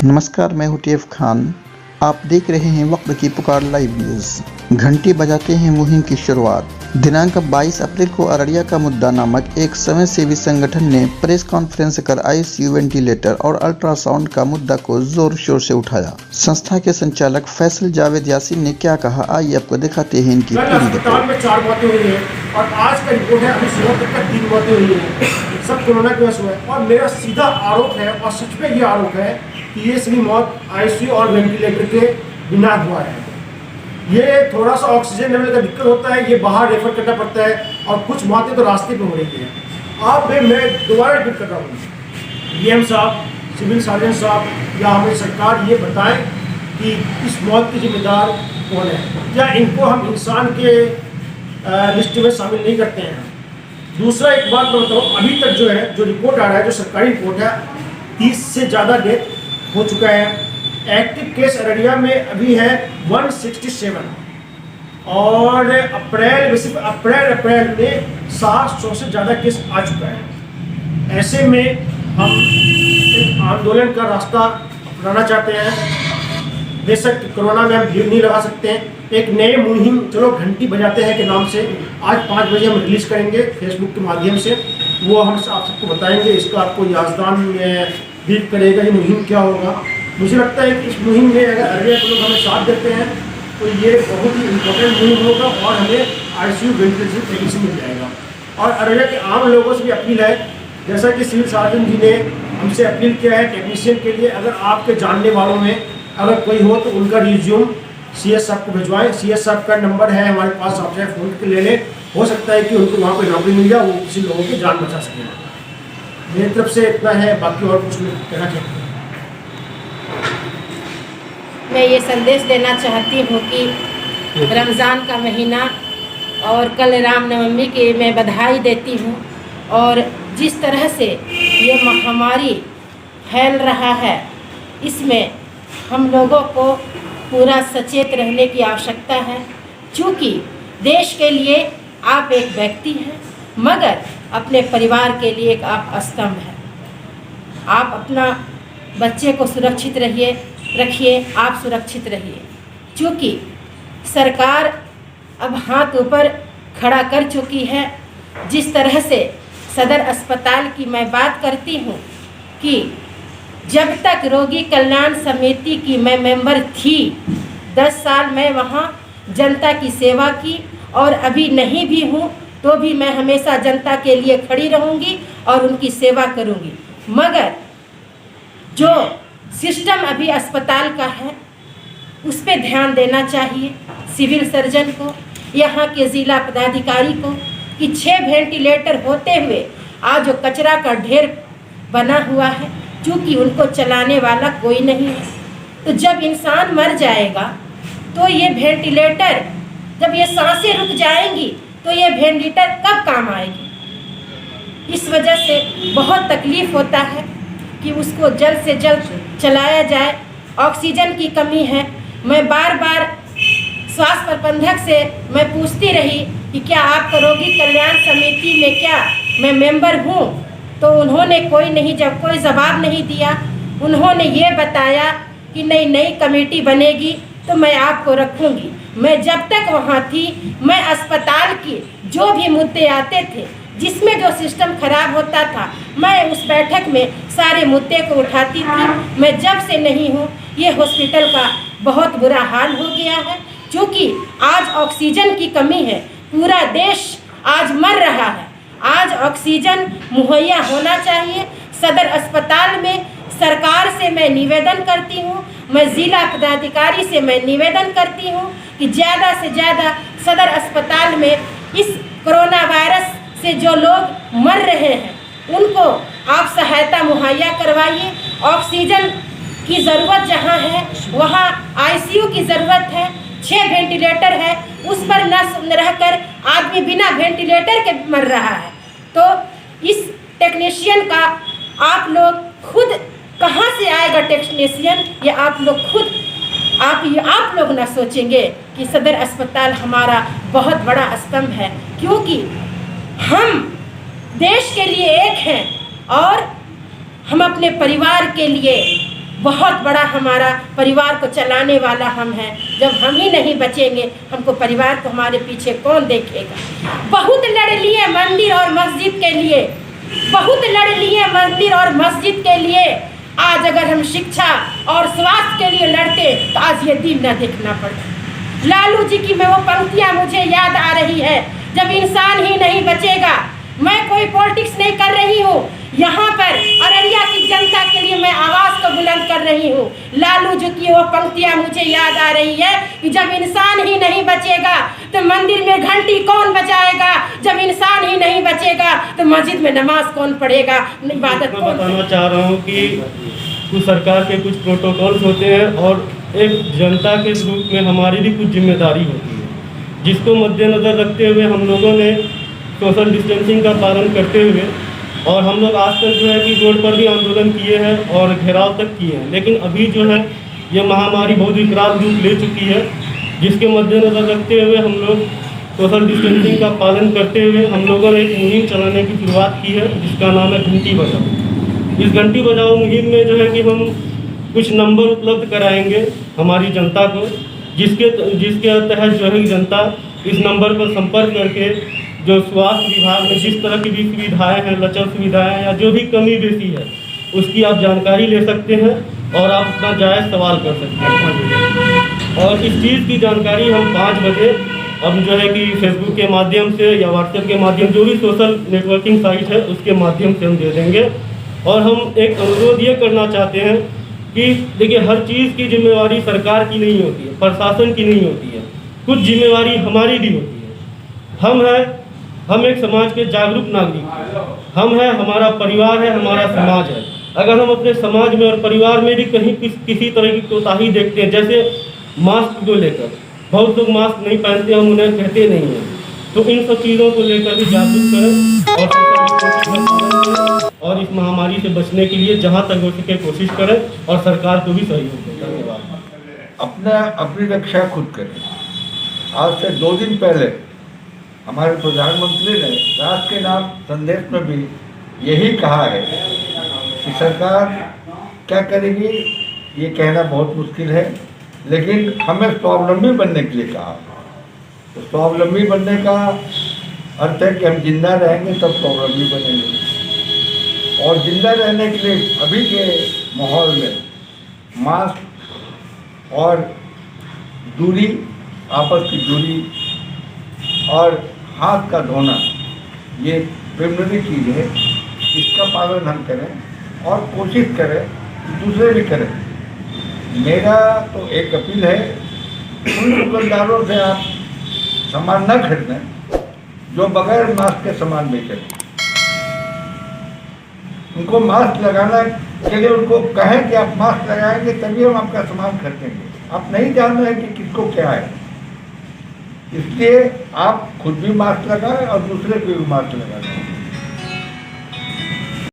नमस्कार, मैं हूं टीएफ खान। आप देख रहे हैं वक्त की पुकार लाइव न्यूज़। घंटी बजाते हैं मुहिम की शुरुआत। दिनांक 22 अप्रैल को अररिया का मुद्दा नामक एक समाजसेवी संगठन ने प्रेस कॉन्फ्रेंस कर आईसीयू, वेंटिलेटर और अल्ट्रासाउंड का मुद्दा को जोर शोर से उठाया। संस्था के संचालक फैसल जावेद यासीन ने क्या कहा, आइए आपको दिखाते हैं इनकी पूरी रिपोर्ट। में 4 मौतें हुई हैं और आज का रिपोर्ट है अभी सुबह तक का 3 मौतें हुई हैं। सब कोरोना की वजह से हुआ है और मेरा सीधा आरोप है और सच में ये आरोप है कि ये सभी मौत आईसीयू और वेंटिलेटर के बिना हुआ है। ये थोड़ा सा ऑक्सीजन लेवल का दिक्कत होता है, ये बाहर रेफर करना पड़ता है और कुछ मौतें तो रास्ते पे हो रही है। अब मैं दोबारा रिपीट कर रहा हूँ, डीएम साहब, सिविल सर्जन साहब या हमें सरकार ये बताएं कि इस मौत के जिम्मेदार कौन है, या इनको हम इंसान के लिस्ट में शामिल नहीं करते हैं। दूसरा एक बात मैं बताऊँ, अभी तक जो है जो रिपोर्ट आ रहा है, जो सरकारी रिपोर्ट है, 30 से ज़्यादा डेथ हो चुका है। एक्टिव केस अररिया में अभी है 167 और अप्रैल में 700 से ज़्यादा केस आ चुका है। ऐसे में हम एक आंदोलन का रास्ता अपनाना चाहते हैं। बेशक कोरोना में हम भीड़ नहीं लगा सकते हैं। एक नए मुहिम, चलो घंटी बजाते हैं के नाम से आज 5 बजे हम रिलीज़ करेंगे फेसबुक के माध्यम से। वो हम आप सबको बताएंगे, इसका आपको याजदान ब्रीफ करेगा ये मुहिम क्या होगा। मुझे लगता है कि इस मुहिम में अगर अररिया के लोग हमें साथ देते हैं तो ये बहुत ही इम्पोर्टेंट मुहिम होगा और हमें आईसीयू वेंटिलेटर टेक्नीशियन मिल जाएगा। और अररिया के आम लोगों से भी अपील है, जैसा कि सिविल सर्जन जी ने हमसे अपील किया है टेक्नीशियन के लिए, अगर आपके जानने वालों में अगर कोई हो तो उनका रिज्यूम सीएस साहब को भिजवाएं। सीएस साहब का नंबर है हमारे पास, आप चाहे फ़ोन के ले लें। हो सकता है कि उनको वहाँ पर नौकरी मिल जाए, वो किसी लोगों की जान बचा सकें। मेरी तरफ से इतना है, बाकी और कुछ नहीं कहना चाहते। मैं ये संदेश देना चाहती हूँ कि रमज़ान का महीना और कल रामनवमी की मैं बधाई देती हूँ। और जिस तरह से ये महामारी फैल रहा है, इसमें हम लोगों को पूरा सचेत रहने की आवश्यकता है। क्योंकि देश के लिए आप एक व्यक्ति हैं, मगर अपने परिवार के लिए एक आप स्तंभ हैं। आप अपना बच्चे को सुरक्षित रखिए, आप सुरक्षित रहिए। क्योंकि सरकार अब हाथ ऊपर खड़ा कर चुकी है। जिस तरह से सदर अस्पताल की मैं बात करती हूँ कि जब तक रोगी कल्याण समिति की मैं मेंबर थी, 10 साल मैं वहाँ जनता की सेवा की और अभी नहीं भी हूँ तो भी मैं हमेशा जनता के लिए खड़ी रहूँगी और उनकी सेवा करूँगी। मगर जो सिस्टम अभी अस्पताल का है उस पर ध्यान देना चाहिए सिविल सर्जन को, यहाँ के ज़िला पदाधिकारी को, कि 6 वेंटिलेटर होते हुए आज जो कचरा का ढेर बना हुआ है, क्योंकि उनको चलाने वाला कोई नहीं है। तो जब इंसान मर जाएगा तो ये वेंटिलेटर, जब ये सांसें रुक जाएंगी तो ये वेंटिलेटर कब काम आएगी। इस वजह से बहुत तकलीफ़ होता है कि उसको जल्द से जल्द चलाया जाए। ऑक्सीजन की कमी है। मैं बार बार स्वास्थ्य प्रबंधक से मैं पूछती रही कि क्या आप रोगी कल्याण समिति में क्या मैं मेंबर हूँ, तो उन्होंने जब कोई जवाब नहीं दिया। उन्होंने ये बताया कि नई कमेटी बनेगी तो मैं आपको रखूँगी। मैं जब तक वहाँ थी, मैं अस्पताल की जो भी मुद्दे आते थे, जिसमें जो सिस्टम खराब होता था, मैं उस बैठक में सारे मुद्दे को उठाती थी। मैं जब से नहीं हूँ, ये हॉस्पिटल का बहुत बुरा हाल हो गया है। क्योंकि आज ऑक्सीजन की कमी है, पूरा देश आज मर रहा है। आज ऑक्सीजन मुहैया होना चाहिए। सदर अस्पताल में सरकार से मैं निवेदन करती हूँ, मैं ज़िला पदाधिकारी से मैं निवेदन करती हूँ कि ज़्यादा से ज़्यादा सदर अस्पताल में इस कोरोना वायरस से जो लोग मर रहे हैं उनको आप सहायता मुहैया करवाइए। ऑक्सीजन की ज़रूरत जहाँ है वहाँ आईसीयू की ज़रूरत है। 6 वेंटिलेटर है, उस पर न रहकर आदमी बिना वेंटिलेटर के मर रहा है। तो इस टेक्नीशियन का आप लोग खुद, कहाँ से आएगा टेक्नीशियन, ये आप लोग खुद आप लोग ना सोचेंगे कि सदर अस्पताल हमारा बहुत बड़ा स्तंभ है। क्योंकि हम देश के लिए एक हैं और हम अपने परिवार के लिए बहुत बड़ा हमारा परिवार को चलाने वाला हम हैं। जब हम ही नहीं बचेंगे, हमको परिवार को हमारे पीछे कौन देखेगा। बहुत लड़ लिए मंदिर और मस्जिद के लिए, बहुत लड़ लिए मंदिर और मस्जिद के लिए। आज अगर हम शिक्षा और स्वास्थ्य के लिए लड़ते तो आज ये दिन न देखना पड़ता। लालू जी की मैं वो पंक्तियाँ मुझे याद आ रही है, जब इंसान ही नहीं बचेगा। मैं कोई पॉलिटिक्स नहीं कर रही हूँ, यहाँ पर अररिया की जनता के लिए मैं आवाज़ को बुलंद कर रही हूँ। लालू जी की वो पंक्तियाँ मुझे याद आ रही है कि जब इंसान ही नहीं बचेगा तो मंदिर में घंटी कौन बजाएगा, जब इंसान ही नहीं बचेगा तो मस्जिद में नमाज कौन पढ़ेगा, इबादत कौन। बताना चाह रहा हूँ कि कुछ सरकार के कुछ प्रोटोकॉल्स होते हैं और एक जनता के रूप में हमारी भी कुछ जिम्मेदारी होती है, जिसको मद्देनज़र रखते हुए हम लोगों ने सोशल डिस्टेंसिंग का पालन करते हुए और हम लोग आज तक जो है कि रोड पर भी आंदोलन किए हैं और घेराव तक किए हैं। लेकिन अभी जो है ये महामारी बहुत विकराल रूप ले चुकी है, जिसके मद्देनज़र रखते हुए हम लोग सोशल डिस्टेंसिंग का पालन करते हुए हम लोगों ने एक मुहिम चलाने की शुरुआत की है, जिसका नाम है घंटी बजाओ। इस घंटी बजाओ मुहिम में जो है कि हम कुछ नंबर उपलब्ध कराएंगे हमारी जनता को, जिसके तहत जो है जनता इस नंबर पर संपर्क करके जो स्वास्थ्य विभाग में जिस तरह की भी सुविधाएँ हैं, लचर सुविधाएँ या जो भी कमी बेसी है, उसकी आप जानकारी ले सकते हैं और आप अपना जायज़ सवाल कर सकते हैं। और इस चीज़ की जानकारी हम 5 बजे अब जो है कि फेसबुक के माध्यम से या व्हाट्सएप के माध्यम, जो भी सोशल नेटवर्किंग साइट है उसके माध्यम से हम दे देंगे। और हम एक अनुरोध ये करना चाहते हैं कि देखिए, हर चीज़ की जिम्मेवारी सरकार की नहीं होती है, प्रशासन की नहीं होती है, कुछ जिम्मेवारी हमारी भी होती है। हम एक समाज के जागरूक नागरिक हम हैं, हमारा परिवार है, हमारा समाज है। अगर हम अपने समाज में और परिवार में भी कहीं किसी तरह की कोताही देखते हैं, जैसे मास्क को लेकर बहुत लोग मास्क नहीं पहनते, हम उन्हें कहते नहीं हैं, तो इन सब चीज़ों को लेकर भी जागरूक करें और इस महामारी से बचने के लिए जहाँ तक हो सके कोशिश करें और सरकार को भी सहयोग दें। धन्यवाद। अपनी रक्षा खुद करें। आज से 2 दिन पहले हमारे प्रधानमंत्री ने राष्ट्र के नाम संदेश में भी यही कहा है कि सरकार क्या करेगी ये कहना बहुत मुश्किल है, लेकिन हमें स्वावलंबी बनने के लिए कहा। तो स्वावलंबी बनने का अर्थ है कि हम जिंदा रहेंगे तब स्वावलंबी बनेंगे। और जिंदा रहने के लिए अभी के माहौल में मास्क और दूरी, आपस की दूरी और हाथ का धोना, ये प्रिलिमिनरी चीज़ है। इसका पालन हम करें और कोशिश करें कि दूसरे भी करें। मेरा तो एक अपील है, उन दुकानदारों से आप सामान न खरीदें जो बगैर मास्क के सामान बेचें। उनको मास्क लगाना के लिए उनको कहें कि आप मास्क लगाएंगे तभी हम आपका सामान खरीदेंगे। आप नहीं जान रहे कि किसको क्या है, इसलिए आप खुद भी मास्क लगाएं और दूसरे को भी मास्क लगाएं।